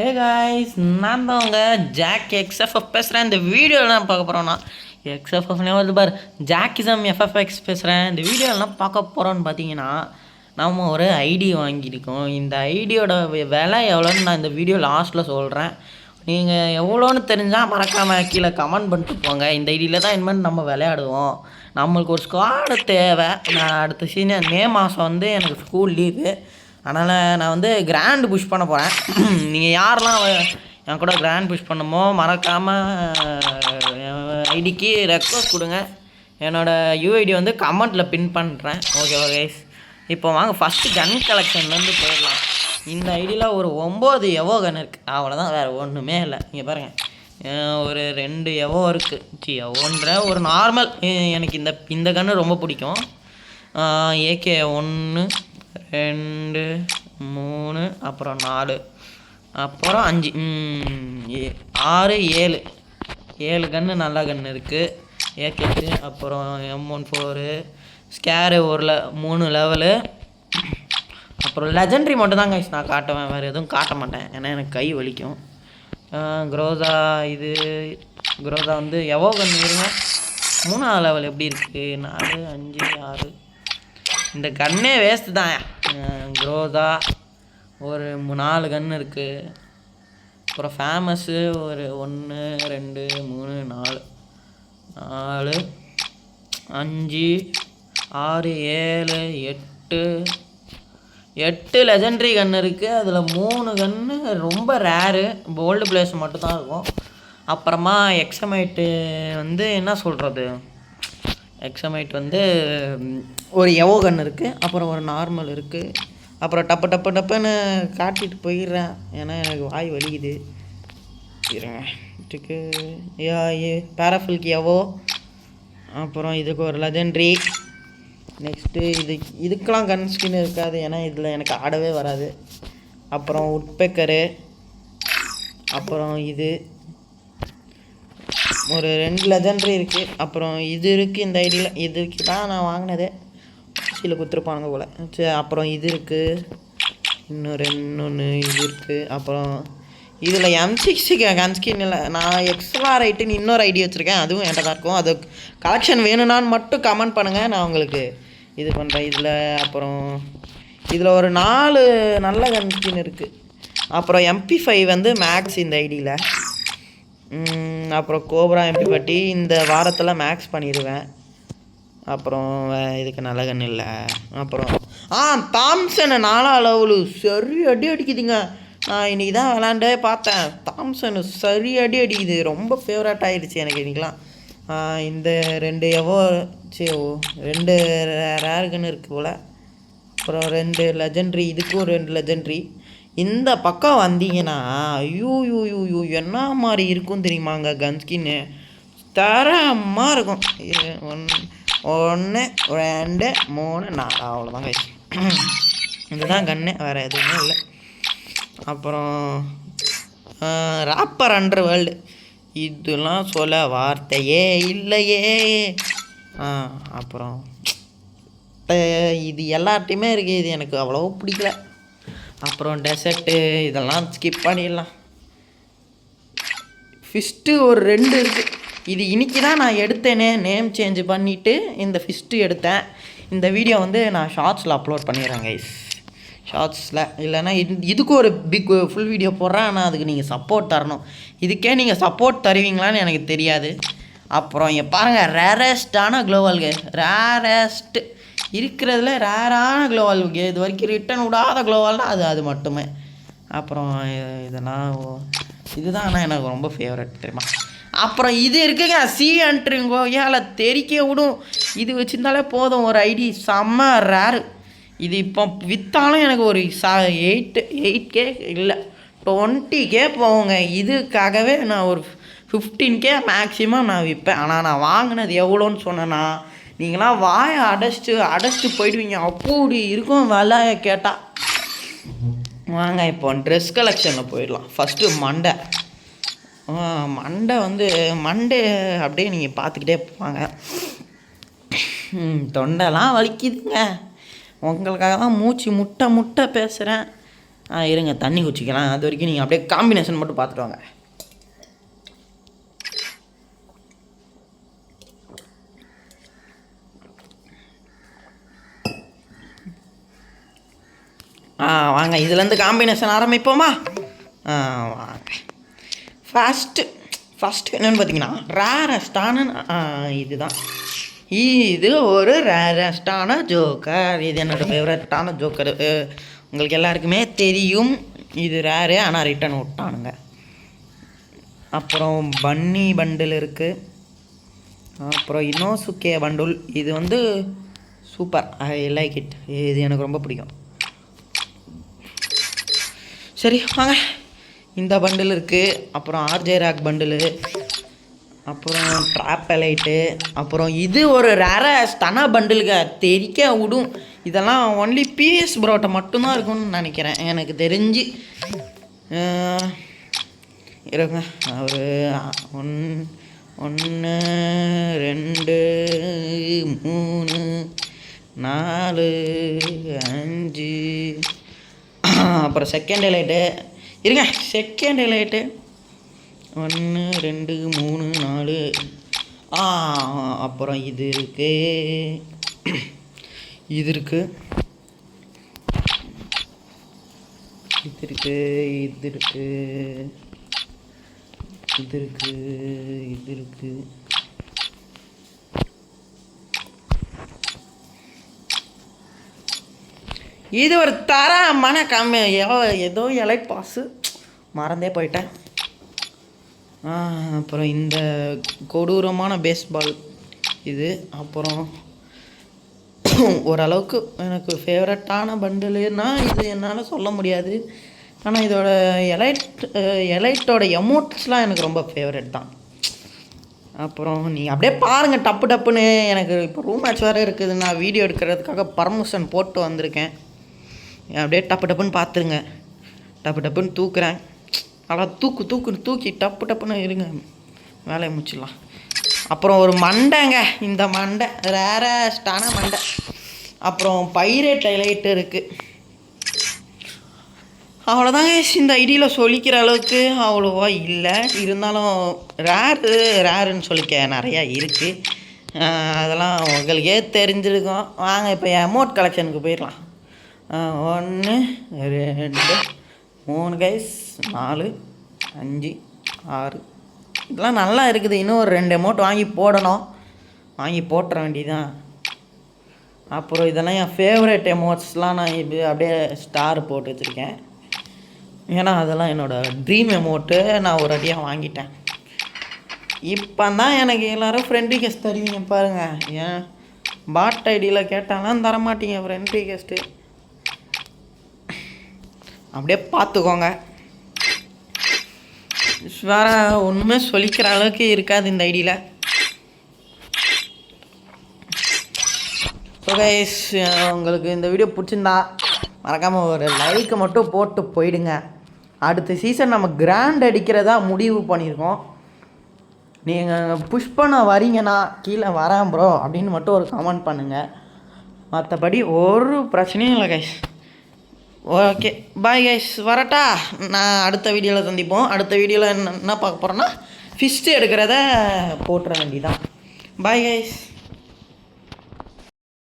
Hey guys, நான் தான் உங்கள் ஜாக் எக்ஸ்எஃப்எஃப் பேசுகிறேன். இந்த வீடியோவில் நான் பார்க்க போகிறோன்னா எக்ஸ்எஃப்எஃப்னே வந்து பார் ஜாக்கிசம் எஃப்எஃப்எக்ஸ் பேசுகிறேன். இந்த வீடியோலாம் பார்க்க போகிறோன்னு பார்த்தீங்கன்னா, நம்ம ஒரு ஐடி வாங்கியிருக்கோம். இந்த ஐடியோட விலை எவ்வளோன்னு நான் இந்த வீடியோ லாஸ்ட்டில் சொல்கிறேன். நீங்கள் எவ்வளோன்னு தெரிஞ்சால் மறக்காமல் கீழே கமெண்ட் பண்ணிட்டு போங்க. இந்த ஐடியில் தான் இனிமேல் நம்ம விளையாடுவோம். நம்மளுக்கு ஒரு ஸ்குவாடு தேவை. நான் அடுத்த சீனியர் மே மாதம் வந்து எனக்கு ஸ்கூல் லீவு. அதனால் நான் வந்து கிராண்டு புஷ் பண்ண போகிறேன். நீங்கள் யாரெல்லாம் என் கூட கிராண்ட் புஷ் பண்ணுமோ மறக்காமல் ஐடிக்கு ரெக்வஸ்ட் கொடுங்க. என்னோடய யூஐடி வந்து கமெண்ட்டில் பின் பண்ணுறேன். ஓகேவா கைஸ்? இப்போ வாங்க ஃபஸ்ட்டு கன் கலெக்ஷன்லேருந்து போயிடலாம். இந்த ஐடியில் ஒரு 9 எவோ கன் இருக்குது, அவ்வளோதான், வேறு ஒன்றுமே இல்லை. இங்கே பாருங்கள், ஒரு 2 எவோ இருக்குது. எவோன்ற ஒரு நார்மல். எனக்கு இந்த கன்று ரொம்ப பிடிக்கும். ஏகே 1 2 3 அப்புறம் 4 அப்புறம் 5 6 7 கன்று நல்ல கன்று இருக்குது ஏகேக்கு. அப்புறம் M14 ஸ்கேரு 3 லெவலு. அப்புறம் லெஜெண்ட்ரி மட்டும் தான் கைஸ் நான் காட்டுவேன், வேறு எதுவும் காட்ட மாட்டேன், ஏன்னா எனக்கு கை வலிக்கும். குரோசா குரோசா வந்து எவோ கன்று இருங்க. 3ஆவது லெவல் எப்படி இருக்குது? 4 5 6. இந்த கன்னே வேஸ்ட்டு தான். குரோதா ஒரு 4 கன்று இருக்குது. அப்புறம் ஃபேமஸ்ஸு ஒரு 1 2 3 4 5 6 7 8 லெஜெண்ட்ரி கன்று இருக்குது. அதில் 3 கன்று ரொம்ப ரேரு, போல்டு பிளேஸ் மட்டும்தான் இருக்கும். அப்புறமா எக்ஸமைட்டு வந்து என்ன சொல்கிறது, எக்ஸமைட் வந்து ஒரு எவோ கன் இருக்குது. அப்புறம் ஒரு நார்மல் இருக்குது. அப்புறம் டப்புன்னு காட்டிட்டு போயிடுறேன், ஏன்னா எனக்கு வாய் வலிக்குது. இருங்க, இதுக்கு பேராஃபில்க்கு எவோ. அப்புறம் இதுக்கு ஒரு லெஜெண்ட்ரி. நெக்ஸ்ட்டு இதுக்கெலாம் கன் ஸ்கின் இருக்காது, ஏன்னா இதில் எனக்கு ஆடவே வராது. அப்புறம் உட்பெக்கரு. அப்புறம் ஒரு 2 லெஜெண்ட்ரி இருக்குது. அப்புறம் இது இருக்குது இந்த ஐடியில். இதுக்கு தான் நான் வாங்கினதே, சில குத்துருப்பானுங்க போல். சரி, அப்புறம் இது இருக்குது. இன்னொன்று இது இருக்குது. அப்புறம் இதில் M60 கன்ஸ்கின் இல்லை. நான் எக்ஸ்ட்ரா ரைட்டுன்னு இன்னொரு ஐடி வச்சுருக்கேன், அதுவும் என்கிட்ட தான் இருக்கும். அது கலெக்ஷன் வேணும்னான்னு மட்டும் கமெண்ட் பண்ணுங்கள், நான் உங்களுக்கு இது பண்ணுறேன். அப்புறம் இதில் ஒரு 4 நல்ல கன்ஸ்கின் இருக்குது. அப்புறம் MP5 வந்து மேக்ஸ் இந்த ஐடியில். அப்புறம் கோப்ரா MP40 இந்த வாரத்தில் மேக்ஸ் பண்ணிடுவேன். அப்புறம் இதுக்கு நல்ல கன்று இல்லை. அப்புறம் தாம்சன் 4ஆவது லெவலு சரி அடி அடிக்குதுங்க. நான் இன்றைக்கி தான் விளாண்டே பார்த்தேன். தாம்சன் சரி அடி அடிக்குது, ரொம்ப ஃபேவரட் ஆகிடுச்சு எனக்கு இன்றைக்கெலாம். இந்த 2 எவோ 2 ரேர் கன்று இருக்குது போல். அப்புறம் 2 லெஜெண்ட்ரி, இதுக்கும் 2 லெஜெண்ட்ரி. இந்த பக்கம் வந்தீங்கன்னா ஐயோ என்ன மாதிரி இருக்கும் தெரியுமாங்க கன் ஸ்கின்னு, தரமாக இருக்கும். 1 2 3 4 அவ்வளோதான் கைஸ். இதுதான் கன்று, வேறு எதுவுமே இல்லை. அப்புறம் ராப்பர் அண்டர் வேர்ல்டு, இதெல்லாம் சொல்ல வார்த்தையே இல்லையே. அப்புறம் இது எல்லார்ட்டையுமே இருக்குது, இது எனக்கு அவ்வளோ பிடிக்கல. அப்புறம் டெசர்ட்டு இதெல்லாம் ஸ்கிப் பண்ணிடலாம். ஃபிஸ்ட்டு ஒரு 2 இருக்குது. இது இன்றைக்கி தான் நான் எடுத்தேனே, நேம் சேஞ்ச் பண்ணிவிட்டு இந்த ஃபிஸ்ட்டு எடுத்தேன். இந்த வீடியோ வந்து நான் ஷார்ட்ஸில் அப்லோட் பண்ணிடுறேன் கைஸ். ஷார்ட்ஸில் இல்லைன்னா இதுக்கு ஒரு பிக் ஃபுல் வீடியோ போடுறேன். ஆனால் அதுக்கு நீங்கள் சப்போர்ட் தரணும். இதுக்கே நீங்கள் சப்போர்ட் தருவீங்களான்னு எனக்கு தெரியாது. அப்புறம் இங்கே பாருங்கள், ரேரஸ்டான க்ளோவல்கு, ரேரஸ்ட்டு இருக்கிறதுல ரேரான க்ளோவால். இது வரைக்கும் ரிட்டன் விடாத க்ளோவால்னால் அது மட்டுமே. அப்புறம் இதுதான் ஆனால் எனக்கு ரொம்ப ஃபேவரட் தெரியுமா. அப்புறம் இது இருக்குங்க, C-என்ட்ருங்கோ, ஏல தெரிக்க விடும். இது வச்சுருந்தாலே போதும், ஒரு ஐடி செம்ம ரேரு. இது இப்போ விற்றாலும் எனக்கு ஒரு 8K இல்லை 20K போவோங்க. இதுக்காகவே நான் ஒரு 15K மேக்ஸிமம் நான் விற்பேன். ஆனால் நான் வாங்கினது எவ்வளோன்னு சொன்னேன்னா, நீங்களாம் வாயை அடைச்சிட்டு போயிடுவீங்க, அப்படி இருக்கும் விலை கேட்டால். வாங்க இப்போ ட்ரெஸ் கலெக்ஷனில் போயிடலாம். ஃபஸ்ட்டு மண்டை வந்து அப்படியே நீங்கள் பார்த்துக்கிட்டே போவாங்க. தொண்டைலாம் வலிக்குதுங்க, உங்களுக்காக தான் மூச்சு முட்டை பேசுகிறேன். இருங்க தண்ணி குச்சிக்கலாம். அது வரைக்கும் நீங்கள் அப்படியே காம்பினேஷன் மட்டும் பார்த்துட்டு வாங்க. வாங்க இதுலேருந்து காம்பினேஷன் ஆரம்பிப்போமா? வாங்க. ஃபஸ்ட்டு என்னென்னு பார்த்தீங்கன்னா ரேரஸ்டான இதுதான். இது ஒரு ரேரஸ்டான ஜோக்கர். இது என்னோடய ஃபேவரட்டான ஜோக்கர். உங்களுக்கு எல்லாருக்குமே தெரியும் இது ரேரு, ஆனால் ரிட்டன் விட்டானுங்க. அப்புறம் பன்னி பண்டில் இருக்குது. அப்புறம் இனோசுகே பண்டுல். இது வந்து சூப்பர், ஐ லைக் இட். இது எனக்கு ரொம்ப பிடிக்கும். சரி வாங்க, இந்த பண்டில் இருக்குது. அப்புறம் ஆர்ஜே ராக் பண்டிலு, அப்புறம் ட்ராப் எலைட்டு, அப்புறம் இது ஒரு ரேரஸ்டான பண்டிலுங்க. தெரிக்க விடும். இதெல்லாம் ஒன்லி பிஎஸ் ப்ரோட்ட மட்டும்தான் இருக்கும்னு நினைக்கிறேன் எனக்கு தெரிஞ்சு. இருங்க, ஒரு 1 2 3 4 5. அப்புறம் செகண்ட் ஹைலைட்டு இருங்க. Second highlight 1 2 3 4. அப்புறம் இது இருக்குது, இது இருக்குது, இது இருக்குது, இது இருக்குது, இது இருக்குது, இது இருக்குது. இது ஒரு தரமான ஏதோ எலைட் பாஸு, மறந்தே போயிட்டேன். அப்புறம் இந்த கொடூரமான பேஸ்பால் இது. அப்புறம் ஓரளவுக்கு எனக்கு ஃபேவரட்டான பண்டிலுன்னா இது என்னால் சொல்ல முடியாது. ஆனால் இதோட எலைட்டோட எமோட்ஸ்லாம் எனக்கு ரொம்ப ஃபேவரட் தான். அப்புறம் நீங்கள் அப்படியே பாருங்கள் டப்புன்னு. எனக்கு இப்போ ரூம் மேட்ச் வேறு இருக்குது, நான் வீடியோ எடுக்கிறதுக்காக பர்மிஷன் போட்டு வந்திருக்கேன். அப்படியே டப்புன்னு பார்த்துருங்க. டப்புன்னு தூக்குறேன். அதான் தூக்கி டப்புன்னு இருங்க, வேலையை முடிச்சிடலாம். அப்புறம் ஒரு மண்டைங்க, இந்த மண்டை ரேரஸ்டான மண்டை. அப்புறம் பைரேட் ஹைலைட் இருக்குது. அவ்வளோதாங்க. இந்த ஐடியில் சொல்லிக்கிற அளவுக்கு அவ்வளோவா இல்லை. இருந்தாலும் ரேருன்னு சொல்லிக்க நிறையா இருக்குது. அதெல்லாம் உங்களுக்கே தெரிஞ்சிருக்கும். வாங்க இப்போ எமோட் கலெக்ஷனுக்கு போயிடலாம். 1 2 3 கைஸ், 4 5 6. இதெல்லாம் நல்லா இருக்குது. இன்னும் ஒரு 2 எமோட் வாங்கி போடணும். வாங்கி போட்டுற வேண்டியதான். அப்புறம் இதெல்லாம் என் ஃபேவரட் எமோட்ஸ்லாம் நான் இது அப்படியே ஸ்டார் போட்டு வச்சுருக்கேன். ஏன்னா அதெல்லாம் என்னோடய ட்ரீம் எமோட்டு. நான் ஒரு அடியாக வாங்கிட்டேன். இப்போ தான் எனக்கு எல்லோரும் ஃப்ரெண்ட் ரிக்வெஸ்ட் தருவீங்க பாருங்கள். ஏன் பாட் ஐடியில் கேட்டாலும் தரமாட்டீங்க ஃப்ரெண்ட் ரிக்வெஸ்ட்டு. அப்படியே பார்த்துக்கோங்க. வேறு ஒன்றுமே சொல்லிக்கிற அளவுக்கு இருக்காது இந்த ஐடியில். ஸோ கைஸ், உங்களுக்கு இந்த வீடியோ பிடிச்சிருந்தா மறக்காமல் ஒரு லைக்கை மட்டும் போட்டு போயிடுங்க. அடுத்த சீசன் நம்ம கிராண்ட் அடிக்கிறதா முடிவு பண்ணியிருக்கோம். நீங்கள் புஷ் பண்ண வரீங்கன்னா கீழே வரேன் ப்ரோ அப்படின்னு மட்டும் ஒரு கமெண்ட் பண்ணுங்கள். மற்றபடி ஒரு பிரச்சனையும் இல்லை கைஸ். ஓகே பாய் கைஸ், வரட்டா. நான் அடுத்த வீடியோவில் சந்திப்போம். அடுத்த வீடியோவில் என்ன பார்க்க போகிறேன்னா ஃபிஸ்ட்டு எடுக்கிறத போட்டுற வேண்டியதான். Bye guys.